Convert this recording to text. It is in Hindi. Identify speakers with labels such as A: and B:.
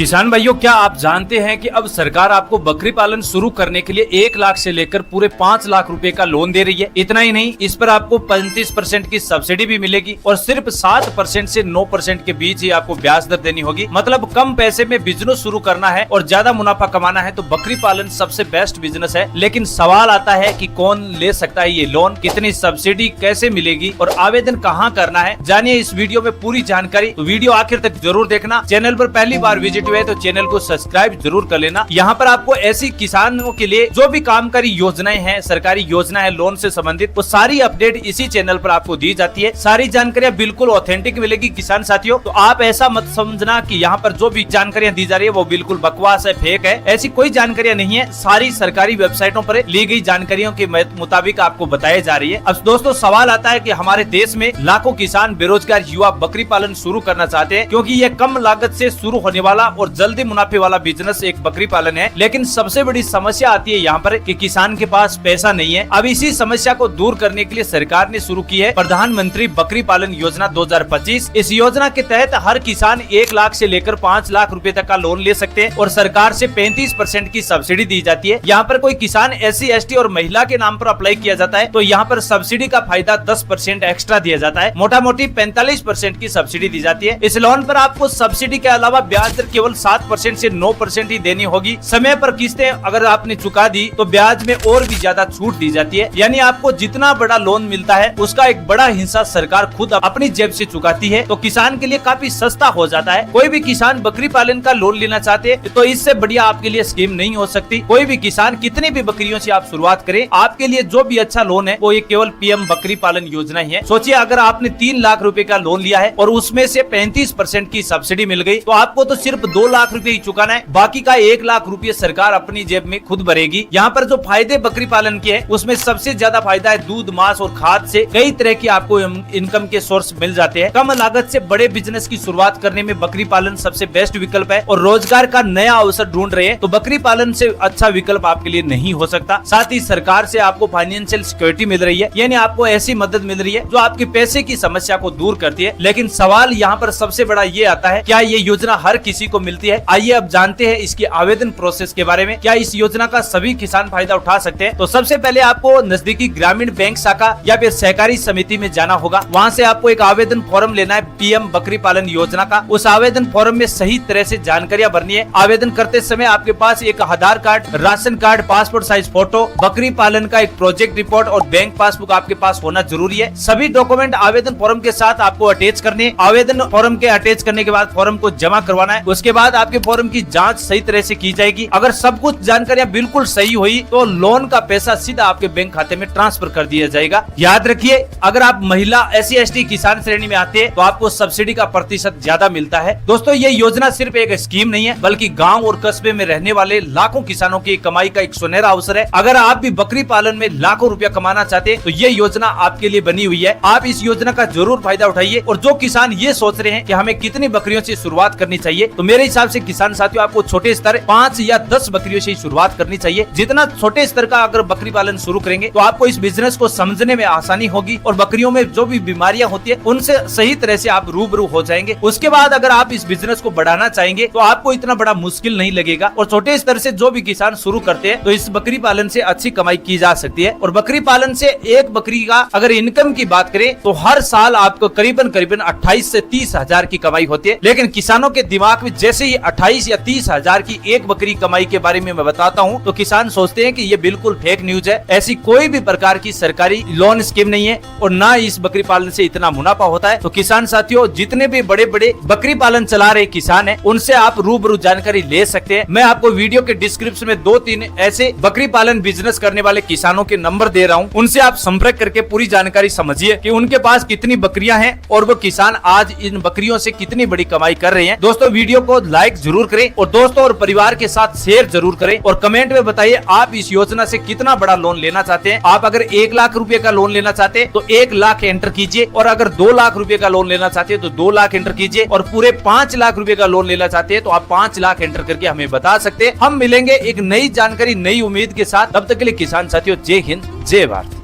A: किसान भाइयों, क्या आप जानते हैं कि अब सरकार आपको बकरी पालन शुरू करने के लिए 1 लाख से लेकर पूरे 5 लाख रुपए का लोन दे रही है। इतना ही नहीं, इस पर आपको 35% की सब्सिडी भी मिलेगी और सिर्फ 7% से 9% के बीच ही आपको ब्याज दर देनी होगी। मतलब कम पैसे में बिजनेस शुरू करना है और ज्यादा मुनाफा कमाना है तो बकरी पालन सबसे बेस्ट बिजनेस है। लेकिन सवाल आता है कि कौन ले सकता है ये लोन, कितनी सब्सिडी कैसे मिलेगी और आवेदन कहाँ करना है। जानिए इस वीडियो में पूरी जानकारी, तो वीडियो आखिर तक जरूर देखना। चैनल पर पहली बार विजिट हुए तो चैनल को सब्सक्राइब जरूर कर लेना। यहाँ पर आपको ऐसी किसानों के लिए जो भी कामकारी योजनाएं हैं, सरकारी योजना है लोन से संबंधित, वो सारी अपडेट इसी चैनल पर आपको दी जाती है। सारी जानकारियां बिल्कुल ऑथेंटिक मिलेगी किसान साथियों। तो आप ऐसा मत समझना कि यहाँ पर जो भी जानकारियां दी जा रही है वो बिल्कुल बकवास है, फेक है। ऐसी कोई जानकारियां नहीं है, सारी सरकारी वेबसाइटों पर ली गई जानकारियों के मुताबिक आपको बताई जा रही है। अब दोस्तों सवाल आता है कि हमारे देश में लाखों किसान बेरोजगार युवा बकरी पालन शुरू करना चाहते हैं, क्योंकि यह कम लागत से शुरू होने वाला और जल्दी मुनाफे वाला बिजनेस एक बकरी पालन है। लेकिन सबसे बड़ी समस्या आती है यहाँ पर कि किसान के पास पैसा नहीं है। अब इसी समस्या को दूर करने के लिए सरकार ने शुरू की है प्रधानमंत्री बकरी पालन योजना 2025। इस योजना के तहत हर किसान 1 लाख से लेकर 5 लाख रुपए तक का लोन ले सकते हैं और सरकार से 35% की सब्सिडी दी जाती है। यहाँ पर कोई किसान SC ST और महिला के नाम पर अप्लाई किया जाता है तो यहाँ पर सब्सिडी का फायदा 10% एक्स्ट्रा दिया जाता है। मोटा मोटी 45% की सब्सिडी दी जाती है। इस लोन पर आपको सब्सिडी के अलावा ब्याज दर केवल 7% से 9% ही देनी होगी। समय पर किस्तें अगर आपने चुका दी तो ब्याज में और भी ज्यादा छूट दी जाती है। यानी आपको जितना बड़ा लोन मिलता है उसका एक बड़ा हिस्सा सरकार खुद अपनी जेब से चुकाती है, तो किसान के लिए काफी सस्ता हो जाता है। कोई भी किसान बकरी पालन का लोन लेना चाहते हैं तो इससे बढ़िया आपके लिए स्कीम नहीं हो सकती। कोई भी किसान कितनी भी बकरियों से आप शुरुआत करें, आपके लिए जो भी अच्छा लोन है वो ये केवल PM बकरी पालन योजना ही है। सोचिए अगर आपने 3 लाख रुपए का लोन लिया है और उसमें से 35% की सब्सिडी मिल गई तो आपको तो सिर्फ 2 लाख रुपए ही चुकाना है, बाकी का 1 लाख रुपए सरकार अपनी जेब में खुद भरेगी। यहाँ पर जो फायदे बकरी पालन के हैं उसमें सबसे ज्यादा फायदा है दूध, मांस और खाद से कई तरह की आपको इनकम के सोर्स मिल जाते हैं। कम लागत से बड़े बिजनेस की शुरुआत करने में बकरी पालन सबसे बेस्ट विकल्प है और रोजगार का नया अवसर ढूंढ रहे हैं तो बकरी पालन से अच्छा विकल्प आपके लिए नहीं हो सकता। साथ ही सरकार से आपको फाइनेंशियल सिक्योरिटी मिल रही है, यानी आपको ऐसी मदद मिल रही है जो आपके पैसे की समस्या को दूर करती है। लेकिन सवाल यहाँ पर सबसे बड़ा ये आता है, क्या ये योजना हर किसी को मिलती है? आइए अब जानते हैं इसकी आवेदन प्रोसेस के बारे में। क्या इस योजना का सभी किसान फायदा उठा सकते हैं? तो सबसे पहले आपको नजदीकी ग्रामीण बैंक शाखा या फिर सहकारी समिति में जाना होगा। वहाँ से आपको एक आवेदन फॉर्म लेना है PM बकरी पालन योजना का। उस आवेदन फॉर्म में सही तरह से जानकारियां भरनी है। आवेदन करते समय आपके पास एक Aadhaar card, ration card, passport size photo, बकरी पालन का एक प्रोजेक्ट रिपोर्ट और बैंक पासबुक आपके पास होना जरूरी है। सभी डॉक्यूमेंट आवेदन फॉर्म के साथ आपको अटैच करने। आवेदन फॉर्म के अटैच करने के बाद फॉर्म को जमा करवाना है। उसके बाद आपके फॉर्म की जांच सही तरह से की जाएगी। अगर सब कुछ जानकारियां बिल्कुल सही हुई तो लोन का पैसा सीधा आपके बैंक खाते में ट्रांसफर कर दिया जाएगा। याद रखिए, अगर आप महिला SC ST किसान श्रेणी में आते हैं तो आपको सब्सिडी का प्रतिशत ज्यादा मिलता है। दोस्तों ये योजना सिर्फ एक स्कीम नहीं है, बल्कि गाँव और कस्बे में रहने वाले लाखों किसानों की कमाई का एक सुनहरा अवसर है। अगर आप भी बकरी पालन में लाखों रुपया कमाना चाहते हैं तो ये योजना आपके लिए बनी हुई है। आप इस योजना का जरूर फायदा उठाइए। और जो किसान ये सोच रहे हैं कि हमें कितनी बकरियों से शुरुआत करनी चाहिए, तो मेरे हिसाब से किसान साथियों आपको छोटे स्तर 5 या 10 बकरियों से शुरुआत करनी चाहिए। जितना छोटे स्तर का अगर बकरी पालन शुरू करेंगे तो आपको इस बिजनेस को समझने में आसानी होगी और बकरियों में जो भी बीमारियां होती है उनसे सही तरह से आप रूबरू हो जाएंगे। उसके बाद अगर आप इस बिजनेस को बढ़ाना चाहेंगे तो आपको इतना बड़ा मुश्किल नहीं लगेगा और छोटे स्तर से जो भी किसान शुरू करते हैं तो इस बकरी पालन से अच्छी कमाई की जा सकती है। और बकरी पालन से एक बकरी का अगर इनकम की बात करें तो हर साल आपको करीबन 28 से 30 हजार की कमाई होती है। लेकिन किसानों के दिमाग में जैसे ही 28 या 30 हजार की एक बकरी कमाई के बारे में मैं बताता हूँ तो किसान सोचते हैं कि ये बिल्कुल फेक न्यूज है। ऐसी कोई भी प्रकार की सरकारी लोन स्कीम नहीं है और ना इस बकरी पालन से इतना मुनाफा होता है। तो किसान साथियों, जितने भी बड़े बड़े बकरी पालन चला रहे किसान हैं उनसे आप रूबरू जानकारी ले सकते हैं। मैं आपको वीडियो के डिस्क्रिप्शन में 2-3 ऐसे बकरी पालन बिजनेस करने वाले किसानों के नंबर दे रहा हूँ, उनसे आप संपर्क करके पूरी जानकारी समझिए कि उनके पास कितनी बकरियां हैं और वो किसान आज इन बकरियों से कितनी बड़ी कमाई कर रहे हैं। दोस्तों वीडियो को लाइक जरूर करें और दोस्तों और परिवार के साथ शेयर जरूर करें और कमेंट में बताइए आप इस योजना से कितना बड़ा लोन लेना चाहते हैं। आप अगर 1 लाख रुपए का लोन लेना चाहते हैं तो 1 लाख एंटर कीजिए और अगर 2 लाख रुपए का लोन लेना चाहते हैं तो 2 लाख एंटर कीजिए और पूरे 5 लाख रुपए का लोन लेना चाहते हैं तो आप 5 लाख एंटर करके हमें बता सकते हैं। हम मिलेंगे एक नई जानकारी, नई उम्मीद के साथ। तब तक के लिए किसान साथियों, जय हिंद, जय भारत।